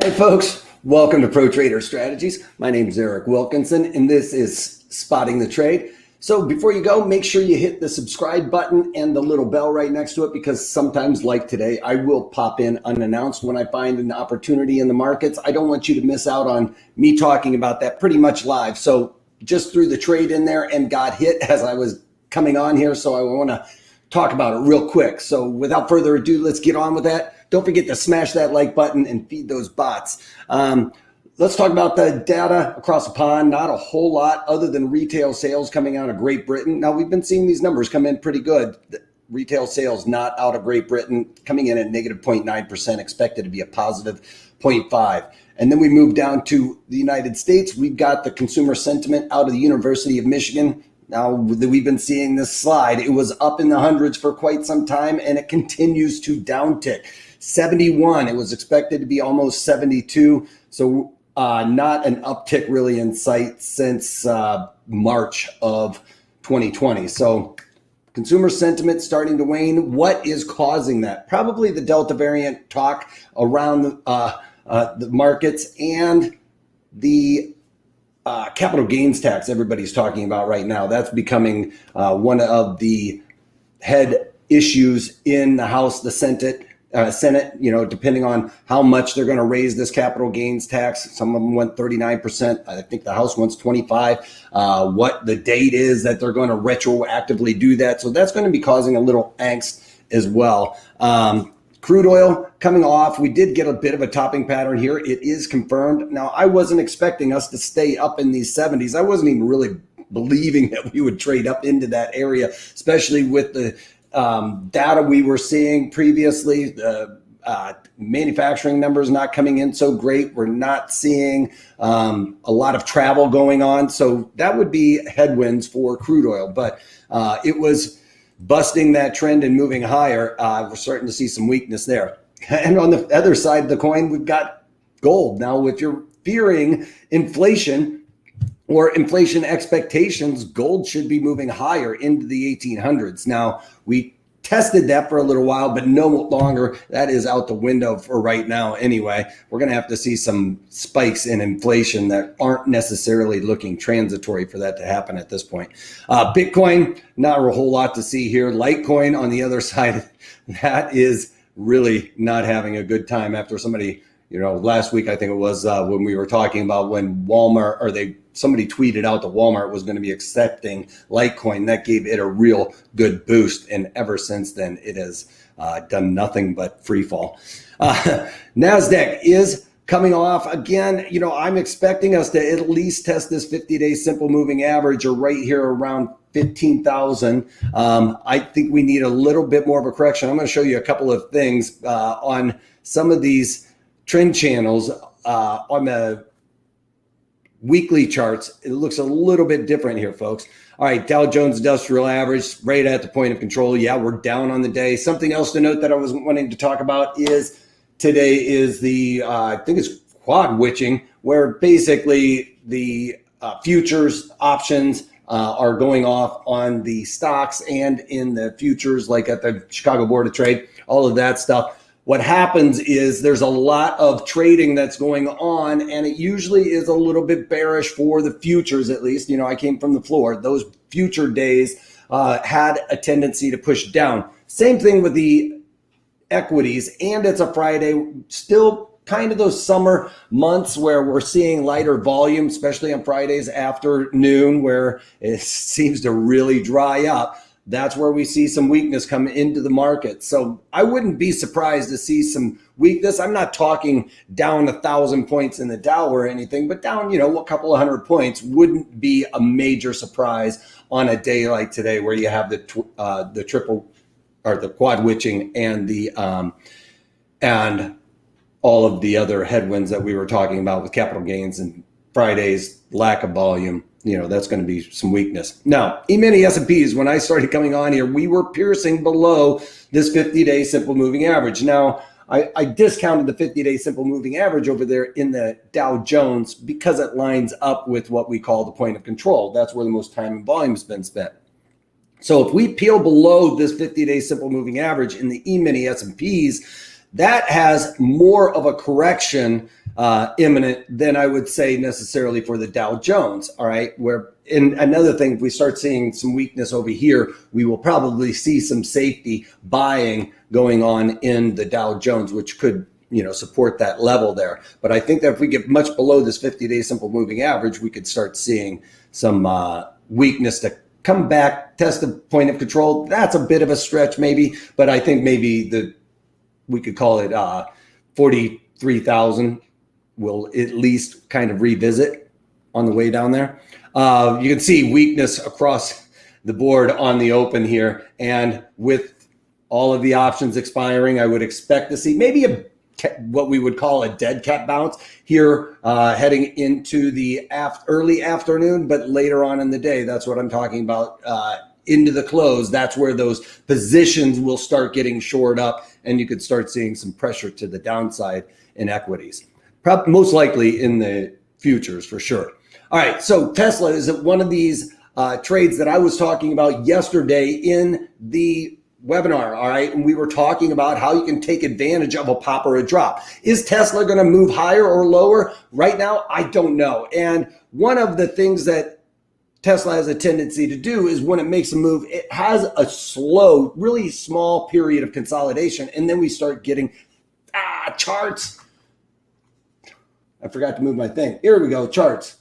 Hey folks, welcome to Pro Trader Strategies. My name is Eric Wilkinson and this is Spotting the Trade. So before you go, make sure you hit the subscribe button and the little bell right next to it, because sometimes like today, I will pop in unannounced when I find an opportunity in the markets. I don't want you to miss out on me talking about that pretty much live. So just threw the trade in there and got hit as I was coming on here. So I want to talk about it real quick. So without further ado, let's get on with that. Don't forget to smash that like button and feed those bots. Let's talk about the data across the pond. Not a whole lot other than retail sales coming out of Great Britain. Now, we've been seeing these numbers come in pretty good. The retail sales not out of Great Britain coming in at negative 0.9%, expected to be a positive 0.5%. And then we move down to the United States. We've got the consumer sentiment out of the University of Michigan. Now, we've been seeing this slide. It was up in the hundreds for quite some time, and it continues to downtick. 71, it was expected to be almost 72. So not an uptick really in sight since March of 2020. So consumer sentiment starting to wane. What is causing that? Probably the Delta variant talk around the markets and the capital gains tax everybody's talking about right now. That's becoming one of the head issues in the House, the Senate, depending on how much they're going to raise this capital gains tax. Some of them went 39%. I think the House wants 25%. What the date is that they're going to retroactively do that. So that's going to be causing a little angst as well. Crude oil coming off. We did get a bit of a topping pattern here. It is confirmed. Now, I wasn't expecting us to stay up in these 70s. I wasn't even really believing that we would trade up into that area, especially with the data we were seeing previously. The manufacturing numbers not coming in so great. We're not seeing a lot of travel going on. So that would be headwinds for crude oil. But it was busting that trend and moving higher. We're starting to see some weakness there. And on the other side of the coin, we've got gold. Now, if you're fearing inflation or inflation expectations, gold should be moving higher into the 1800s. Now, we tested that for a little while, but no longer. That is out the window for right now anyway. We're going to have to see some spikes in inflation that aren't necessarily looking transitory for that to happen at this point. Bitcoin, not a whole lot to see here. Litecoin on the other side, that is really not having a good time after somebody, last week, I think it was when we were talking about when Walmart, or somebody tweeted out that Walmart was going to be accepting Litecoin. That gave it a real good boost. And ever since then, it has done nothing but free fall. NASDAQ is coming off again. I'm expecting us to at least test this 50-day simple moving average, or right here around 15,000. I think we need a little bit more of a correction. I'm going to show you a couple of things on some of these trend channels on the weekly charts. It looks a little bit different here, folks. All right, Dow Jones Industrial Average right at the point of control. Yeah, we're down on the day. Something else to note that I was wanting to talk about is today is the, I think it's quad witching, where basically the futures options are going off on the stocks and in the futures, like at the Chicago Board of Trade, all of that stuff. What happens is there's a lot of trading that's going on, and it usually is a little bit bearish for the futures, at least. I came from the floor. Those future days had a tendency to push down. Same thing with the equities, and it's a Friday. Still kind of those summer months where we're seeing lighter volume, especially on Fridays afternoon, where it seems to really dry up. That's where we see some weakness come into the market. So I wouldn't be surprised to see some weakness. I'm not talking down 1,000 points in the Dow or anything, but down, a couple of hundred points wouldn't be a major surprise on a day like today, where you have the triple or the quad witching and and all of the other headwinds that we were talking about with capital gains and Friday's lack of volume. That's going to be some weakness. Now, E-mini S&Ps, when I started coming on here, we were piercing below this 50-day simple moving average. Now, I discounted the 50-day simple moving average over there in the Dow Jones because it lines up with what we call the point of control. That's where the most time and volume has been spent. So if we peel below this 50-day simple moving average in the E-mini S&Ps, that has more of a correction imminent than I would say necessarily for the Dow Jones. All right. And another thing, if we start seeing some weakness over here, we will probably see some safety buying going on in the Dow Jones, which could, support that level there. But I think that if we get much below this 50-day simple moving average, we could start seeing some weakness to come back, test the point of control. That's a bit of a stretch maybe, but I think maybe we could call it 43,000 will at least kind of revisit on the way down there. You can see weakness across the board on the open here. And with all of the options expiring, I would expect to see maybe what we would call a dead cat bounce here heading into the early afternoon, but later on in the day, that's what I'm talking about, into the close. That's where those positions will start getting shored up, and you could start seeing some pressure to the downside in equities. Most likely in the futures for sure. All right, so Tesla is one of these trades that I was talking about yesterday in the webinar. All right, and we were talking about how you can take advantage of a pop or a drop. Is Tesla going to move higher or lower? Right now, I don't know. And one of the things that Tesla has a tendency to do is when it makes a move, it has a slow, really small period of consolidation, and then we start getting charts. I forgot to move my thing. Here we go, charts.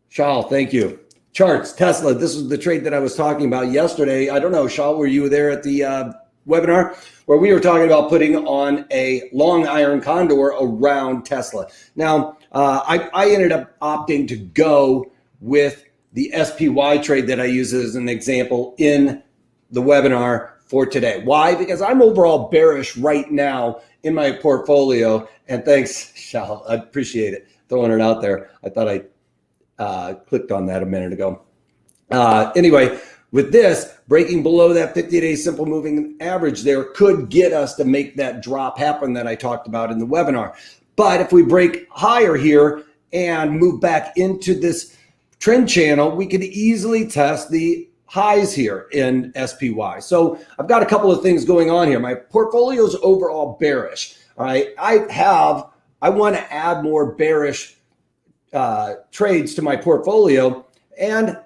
Shal, thank you. Charts, Tesla, this was the trade that I was talking about yesterday. I don't know, Shal, were you there at the webinar where we were talking about putting on a long iron condor around Tesla? Now, I ended up opting to go with the SPY trade that I use as an example in the webinar for today. Why? Because I'm overall bearish right now in my portfolio. And thanks, Shal, I appreciate it, throwing it out there. I thought I clicked on that a minute ago. Anyway, with this, breaking below that 50-day simple moving average there could get us to make that drop happen that I talked about in the webinar. But if we break higher here and move back into this trend channel, we could easily test the highs here in SPY. So I've got a couple of things going on here. My portfolio is overall bearish. All right, I want to add more bearish trades to my portfolio and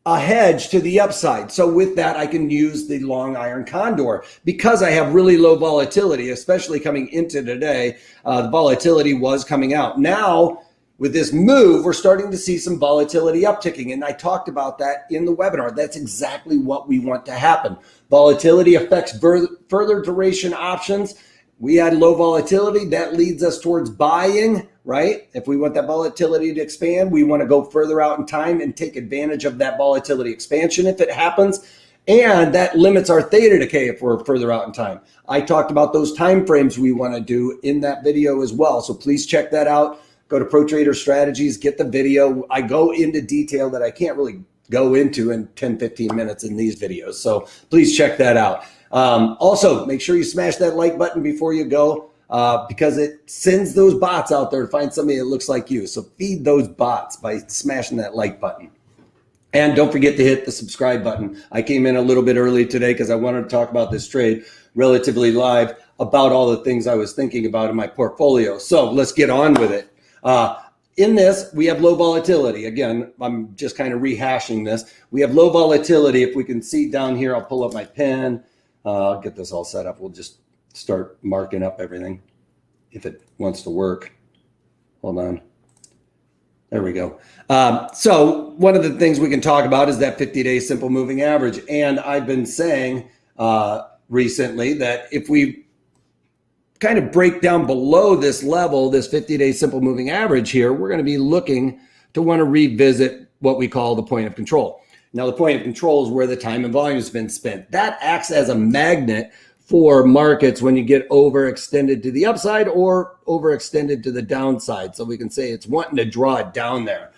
a hedge to the upside. So with that, I can use the long iron condor because I have really low volatility, especially coming into today. The volatility was coming out. Now, with this move, we're starting to see some volatility upticking. And I talked about that in the webinar. That's exactly what we want to happen. Volatility affects further duration options. We had low volatility. That leads us towards buying, right? If we want that volatility to expand, we want to go further out in time and take advantage of that volatility expansion if it happens. And that limits our theta decay if we're further out in time. I talked about those time frames we want to do in that video as well. So please check that out. Go to Pro Trader Strategies, get the video. I go into detail that I can't really go into in 10, 15 minutes in these videos. So please check that out. Also, make sure you smash that like button before you go because it sends those bots out there to find somebody that looks like you. So feed those bots by smashing that like button. And don't forget to hit the subscribe button. I came in a little bit early today because I wanted to talk about this trade relatively live about all the things I was thinking about in my portfolio. So let's get on with it. In this, we have low volatility. Again, I'm just kind of rehashing this. We have low volatility. If we can see down here, I'll pull up my pen. I'll get this all set up. We'll just start marking up everything if it wants to work. Hold on. There we go. So one of the things we can talk about is that 50-day simple moving average. And I've been saying recently that if we kind of break down below this level, this 50-day simple moving average here, we're going to be looking to want to revisit what we call the point of control. Now, the point of control is where the time and volume has been spent. That acts as a magnet for markets when you get overextended to the upside or overextended to the downside. So we can say it's wanting to draw it down there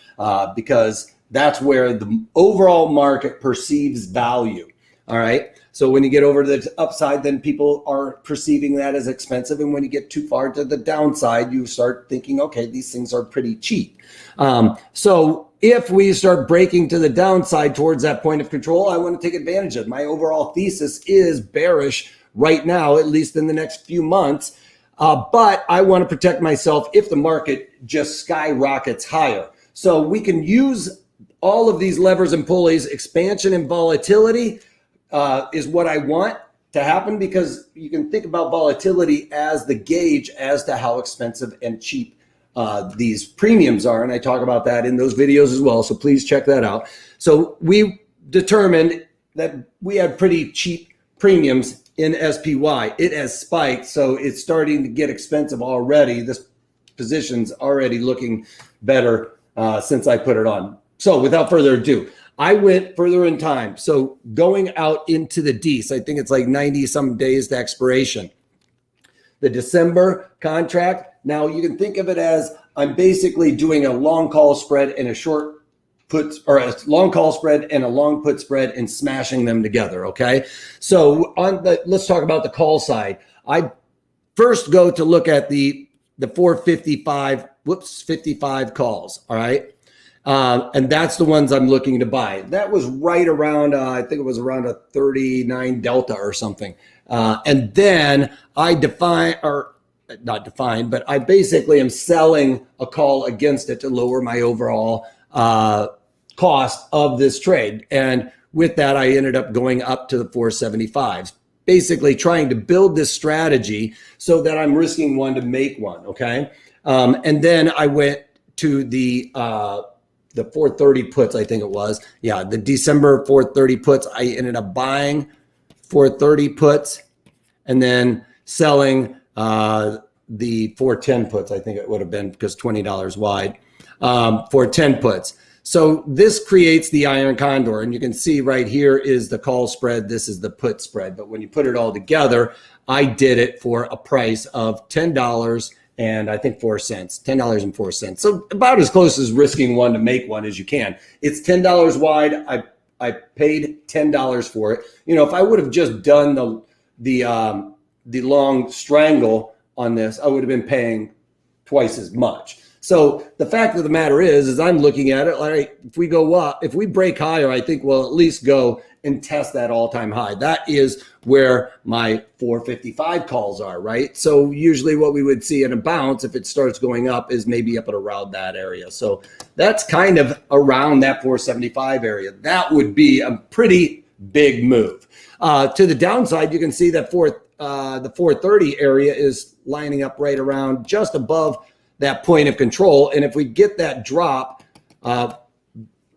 because that's where the overall market perceives value. All right. So when you get over to the upside, then people are perceiving that as expensive. And when you get too far to the downside, you start thinking, okay, these things are pretty cheap. So if we start breaking to the downside towards that point of control, I want to take advantage of it. My overall thesis is bearish right now, at least in the next few months. but I want to protect myself if the market just skyrockets higher. So we can use all of these levers and pulleys. Expansion and volatility is what I want to happen, because you can think about volatility as the gauge as to how expensive and cheap these premiums are. And I talk about that in those videos as well. So please check that out. So we determined that we had pretty cheap premiums in SPY. It has spiked, so it's starting to get expensive already. This position's already looking better since I put it on. So without further ado, I went further in time. So going out into the Ds, I think it's like 90 some days to expiration. The December contract, now you can think of it as I'm basically doing a long call spread and a short put, or a long call spread and a long put spread, and smashing them together. Okay. So let's talk about the call side. I first go to look at the 455, 55 calls. All right. And that's the ones I'm looking to buy. That was right around, I think it was around a 39 delta or something. And then I but I basically am selling a call against it to lower my overall cost of this trade. And with that, I ended up going up to the 475s, basically trying to build this strategy so that I'm risking one to make one. Okay. And then I went to the 430 puts, I think it was. Yeah, the December 430 puts. I ended up buying 430 puts and then selling the 410 puts. I think it would have been, because $20 wide, 410 puts. So this creates the iron condor, and you can see right here is the call spread. This is the put spread. But when you put it all together, I did it for a price of $10 and I think 4 cents, $10.04. So about as close as risking one to make one as you can. It's $10 wide. I paid $10 for it. You know, if I would have just done the long strangle on this, I would have been paying twice as much. So the fact of the matter is I'm looking at it like, if we go up, if we break higher, I think we'll at least go and test that all-time high. That is where my 455 calls are, right? So usually what we would see in a bounce, if it starts going up, is maybe up at around that area. So that's kind of around that 475 area. That would be a pretty big move. To the downside, you can see that the 430 area is lining up right around just above that point of control. And if we get that drop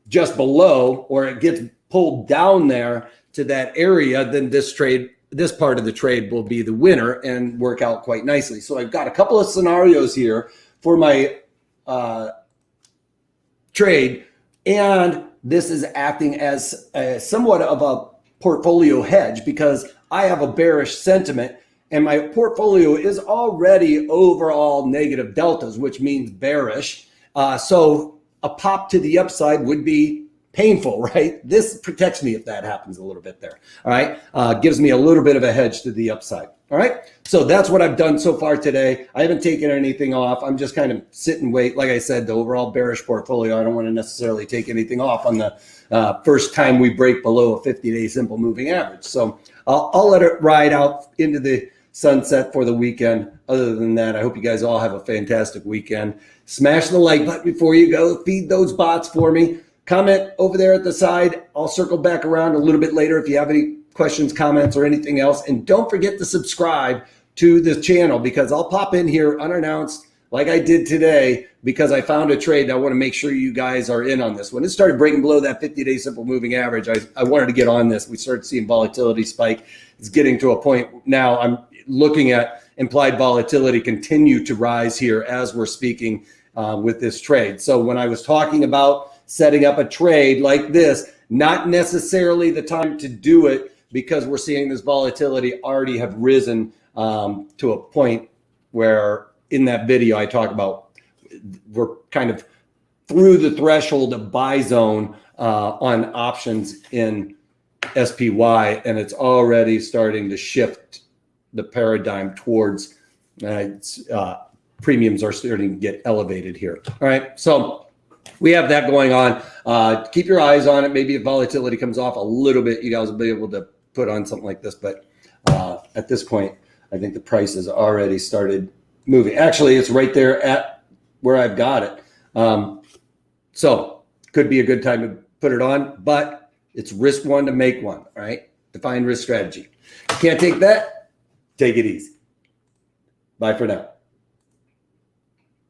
just below, or it gets pulled down there to that area, then this part of the trade will be the winner and work out quite nicely. So I've got a couple of scenarios here for my trade, and this is acting as somewhat of a portfolio hedge, because I have a bearish sentiment and my portfolio is already overall negative deltas, which means bearish. So a pop to the upside would be painful, right? This protects me if that happens a little bit there. All right. Gives me a little bit of a hedge to the upside. All right. So that's what I've done so far today. I haven't taken anything off. I'm just kind of sit and wait. Like I said, the overall bearish portfolio, I don't want to necessarily take anything off on the first time we break below a 50-day simple moving average. So I'll let it ride out into the sunset for the weekend. Other than that, I hope you guys all have a fantastic weekend. Smash the like button before you go. Feed those bots for me. Comment over there at the side. I'll circle back around a little bit later if you have any questions, comments, or anything else. And don't forget to subscribe to this channel, because I'll pop in here unannounced like I did today, because I found a trade and I want to make sure you guys are in on this. When it started breaking below that 50-day simple moving average, I wanted to get on this. We started seeing volatility spike. It's getting to a point now I'm looking at implied volatility continue to rise here as we're speaking with this trade. So when I was talking about setting up a trade like this, not necessarily the time to do it, because we're seeing this volatility already have risen to a point where in that video I talk about we're kind of through the threshold of buy zone on options in SPY, and it's already starting to shift the paradigm towards premiums are starting to get elevated here. All right, so we have that going on. Keep your eyes on it. Maybe if volatility comes off a little bit, you guys will be able to put on something like this. But at this point, I think the price has already started moving. Actually, it's right there at where I've got it. So could be a good time to put it on, but it's risk one to make one, all right? Define risk strategy. If you can't take that, take it easy. Bye for now.